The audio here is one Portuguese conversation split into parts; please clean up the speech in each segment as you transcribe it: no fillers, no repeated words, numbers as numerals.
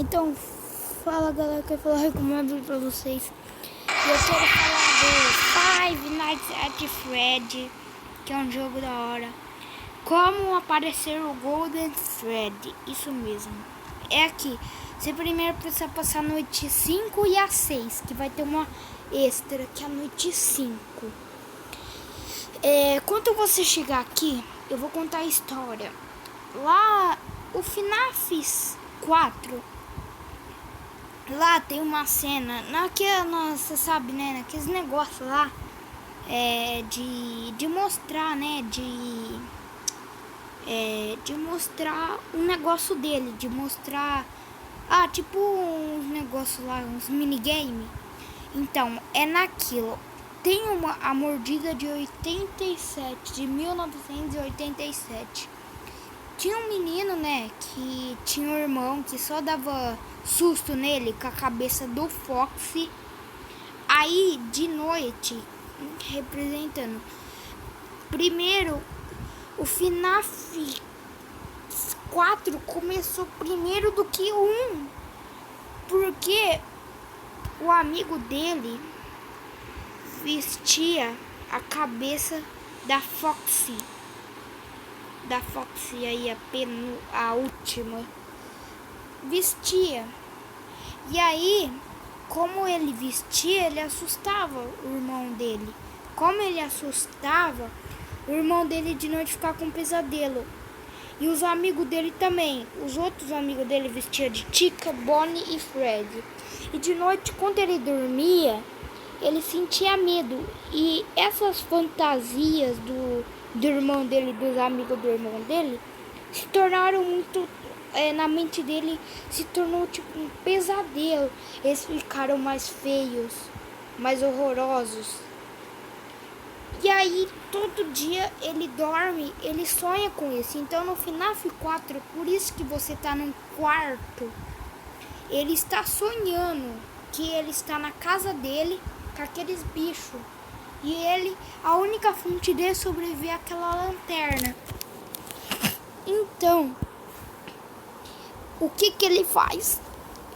Então, fala galera, que eu vou falar recomendo pra vocês. Eu quero falar do Five Nights at Freddy, que é um jogo da hora. Como aparecer o Golden Freddy, isso mesmo. É aqui. Você primeiro precisa passar a noite 5 e a 6, que vai ter uma extra, que é a noite 5. Quando você chegar aqui, eu vou contar a história. Lá, o FNAF 4, lá tem uma cena, você sabe, né, naqueles negócios lá, de mostrar, né, de mostrar um negócio dele, de mostrar, tipo uns negócios lá, uns minigame. Então, é naquilo. Tem a mordida de 87, de 1987. Tinha um menino, né, que tinha um irmão que só dava susto nele com a cabeça do Foxy. Aí, de noite, representando. Primeiro, o FNAF 4 começou primeiro do que o 1. Porque o amigo dele vestia a cabeça da Foxy aí, a última, vestia. E aí, como ele vestia, ele assustava o irmão dele. Como ele assustava, o irmão dele de noite ficava com pesadelo. E os amigos dele também. Os outros amigos dele vestiam de Chica, Bonnie e Fred. E de noite, quando ele dormia, ele sentia medo. E essas fantasias do irmão dele, dos amigos do irmão dele, se tornaram muito, na mente dele, se tornou tipo um pesadelo. Eles ficaram mais feios, mais horrorosos. E aí, todo dia ele dorme, ele sonha com isso. Então, no FNAF 4, por isso que você tá num quarto, ele está sonhando que ele está na casa dele com aqueles bichos. E a única fonte dele sobreviver é aquela lanterna. Então, o que ele faz?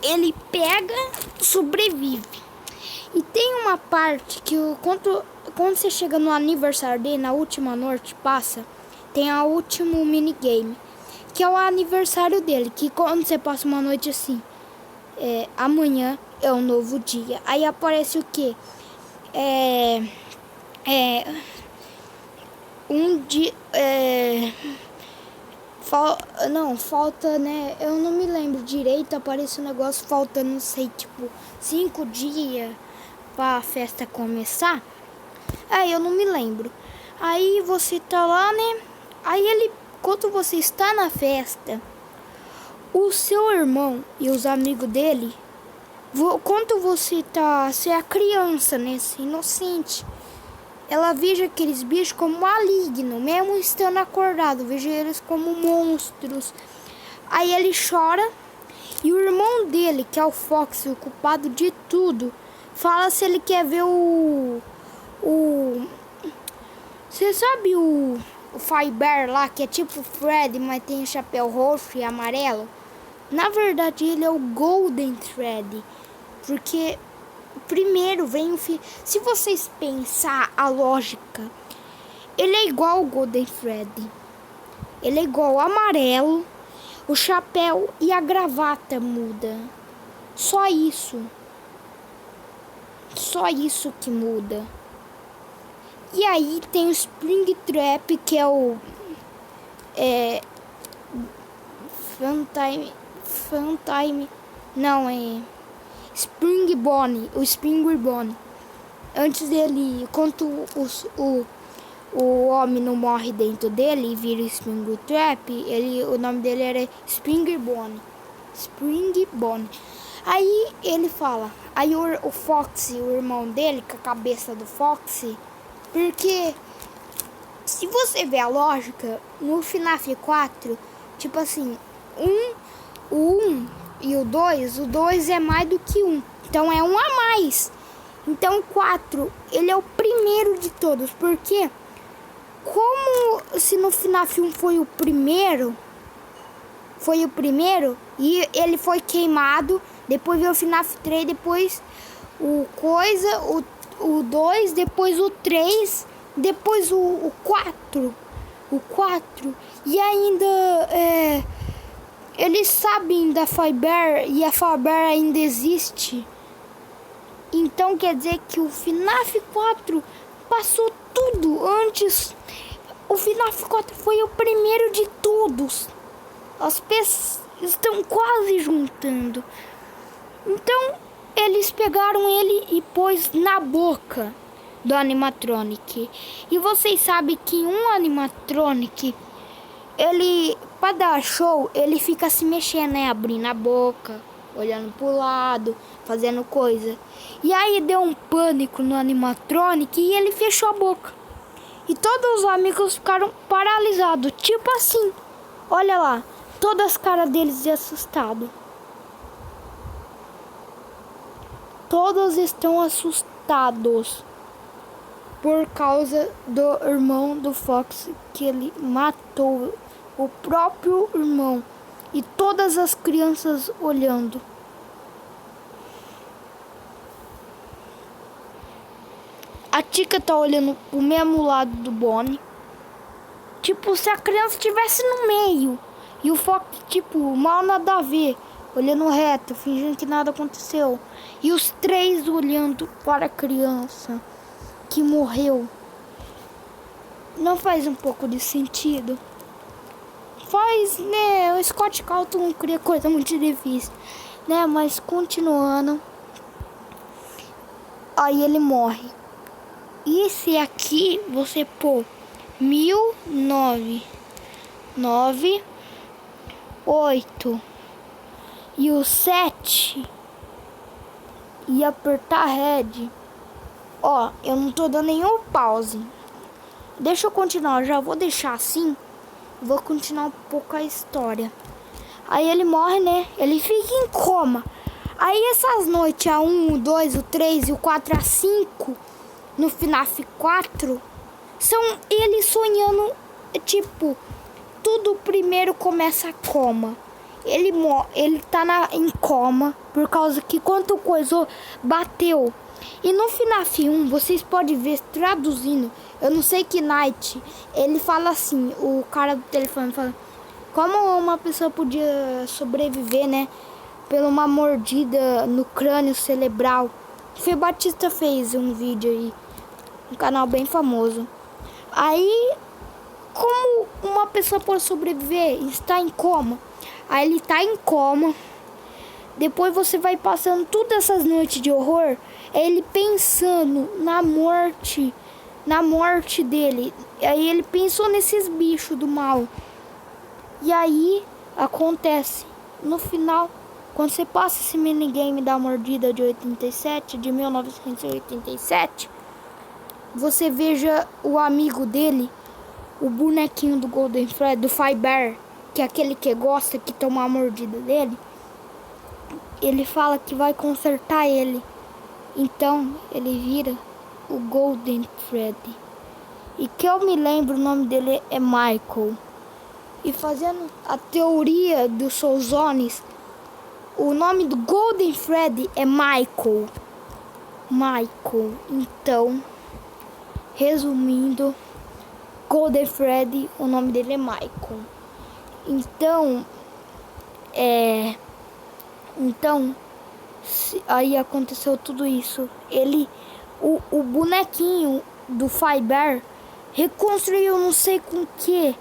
Ele pega, sobrevive. E tem uma parte que quando você chega no aniversário dele, na última noite, tem o último minigame, que é o aniversário dele, que quando você passa uma noite assim, amanhã é um novo dia. Aí aparece o quê? Um dia, falta, né, eu não me lembro direito, aparece um negócio, falta, não sei, tipo, 5 dias pra festa começar. Eu não me lembro. Aí você tá lá, né, aí quando você está na festa, o seu irmão e os amigos dele, quando você é criança, né, inocente, ela veja aqueles bichos como malignos, mesmo estando acordado, veja eles como monstros. Aí ele chora, e o irmão dele, que é o Fox, o culpado de tudo, fala se ele quer ver você sabe o Firebear lá, que é tipo o Fred, mas tem chapéu roxo e amarelo? Na verdade, ele é o Golden Freddy, porque primeiro vem se vocês pensar a lógica, ele é igual ao Golden Freddy. Ele é igual ao amarelo, o chapéu e a gravata muda. Só isso. Só isso que muda. E aí tem o Springtrap, que é o Funtime. Não, Spring Bonnie, o Spring Bonnie. Antes dele, quando o homem não morre dentro dele e vira Spring Trap, o nome dele era Spring Bonnie. Spring Bonnie. Aí ele fala, aí o Foxy, o irmão dele, com a cabeça do Foxy, porque se você ver a lógica, no FNAF 4, tipo assim, o 1 e o 2 é mais do que 1. Então é um a mais. Então o 4, ele é o primeiro de todos. Porque como se no FNAF 1 foi o primeiro, E ele foi queimado. Depois veio o FNAF 3, depois o 2, depois o 3, depois o 4. O 4. E ainda eles sabem da Fazbear e a Fazbear ainda existe. Então quer dizer que o FNAF 4 passou tudo antes. O FNAF 4 foi o primeiro de todos. As pessoas estão quase juntando. Então eles pegaram ele e pôs na boca do animatronic. E vocês sabem que um animatronic, ele, para dar show, ele fica se mexendo, né? Abrindo a boca, olhando pro lado, fazendo coisa. E aí deu um pânico no animatronic e ele fechou a boca. E todos os amigos ficaram paralisados, tipo assim. Olha lá, todas as caras deles de assustado. Todos estão assustados por causa do irmão do Fox, que ele matou o próprio irmão. E todas as crianças olhando. A Tika tá olhando pro mesmo lado do Bonnie. Tipo, se a criança estivesse no meio. E o Fox, tipo, mal nada a ver. Olhando reto, fingindo que nada aconteceu. E os três olhando para a criança que morreu. Não faz um pouco de sentido? Faz, né? O Scott Calton não cria coisa muito difícil, né? Mas continuando. Aí ele morre. E se aqui você pôr 1998 e o 7 e apertar Red, ó, eu não tô dando nenhum pause. Deixa eu continuar, já vou deixar assim. Vou continuar um pouco a história. Aí ele morre, né? Ele fica em coma. Aí essas noites, a 1, o 2, o 3 e o 4, a 5, no FNAF 4, são ele sonhando, tipo, tudo primeiro começa a coma. Ele tá em coma por causa que quanto coisa bateu. E no FNAF 1, vocês podem ver traduzindo, eu não sei que night, ele fala assim, o cara do telefone fala, como uma pessoa podia sobreviver, né, por uma mordida no crânio cerebral. Fê Batista fez um vídeo aí, um canal bem famoso. Aí, como uma pessoa pode sobreviver e está em coma? Aí ele tá em coma. Depois você vai passando todas essas noites de horror, ele pensando na morte dele. Aí ele pensou nesses bichos do mal. E aí acontece, no final, quando você passa esse minigame da mordida de 1987, você veja o amigo dele, o bonequinho do Golden Freddy, do Fazbear, que é aquele que gosta que toma a mordida dele. Ele fala que vai consertar ele. Então ele vira o Golden Freddy. E que eu me lembro, o nome dele é Michael. E fazendo a teoria dos Souzones, o nome do Golden Freddy é Michael. Michael. Então, resumindo, Golden Freddy, o nome dele é Michael. Então, aí aconteceu tudo isso. O bonequinho do Fazbear reconstruiu não sei com que,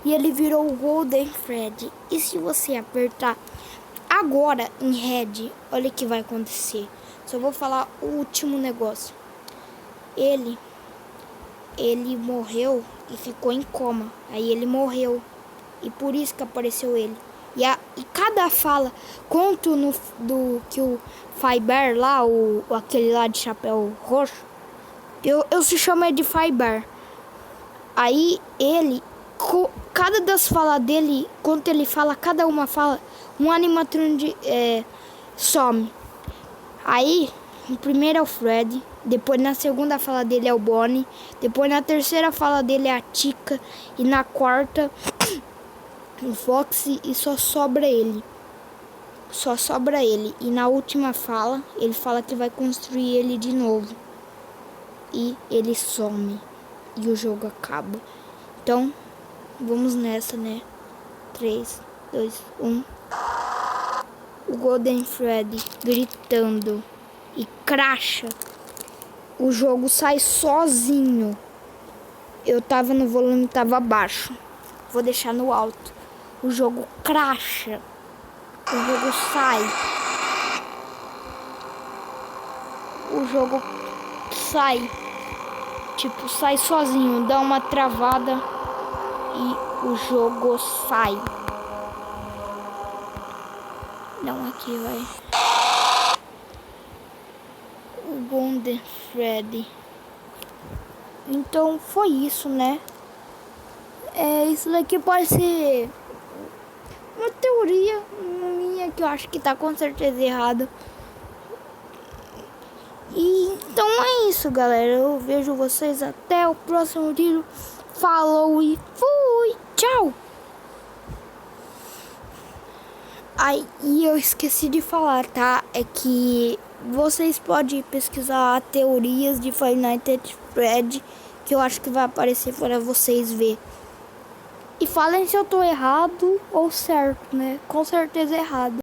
e ele virou o Golden Freddy. E se você apertar agora em Red, olha o que vai acontecer. Só vou falar o último negócio. Ele morreu e ficou em coma. Aí ele morreu. E por isso que apareceu ele. E cada fala, conto do que o Fazbear lá, aquele lá de chapéu roxo, eu se chamo de Fazbear. Aí ele, cada das falas dele, quando ele fala, cada uma fala, um animatrônico some. Aí, o primeiro é o Freddy, depois na segunda fala dele é o Bonnie, depois na terceira fala dele é a Tika, e na quarta o Fox, e só sobra ele. só sobra ele. E na última fala, ele fala que vai construir ele de novo. E ele some. E o jogo acaba. Então, vamos nessa, né? 3, 2, 1. O Golden Freddy gritando. E cracha. O jogo sai sozinho. Eu tava no volume, tava baixo. Vou deixar no alto. O jogo cracha. O jogo sai. O jogo sai. Tipo, sai sozinho. Dá uma travada. E o jogo sai. Não, aqui vai. O Golden Freddy. Então foi isso, né? Isso daqui pode ser uma teoria minha que eu acho que tá com certeza errada. E então é isso, galera. Eu vejo vocês até o próximo vídeo. Falou e fui. Tchau. E eu esqueci de falar, tá? É que vocês podem pesquisar teorias de Five Nights at Freddy, que eu acho que vai aparecer para vocês ver. E falem se eu tô errado ou certo, né? Com certeza errado.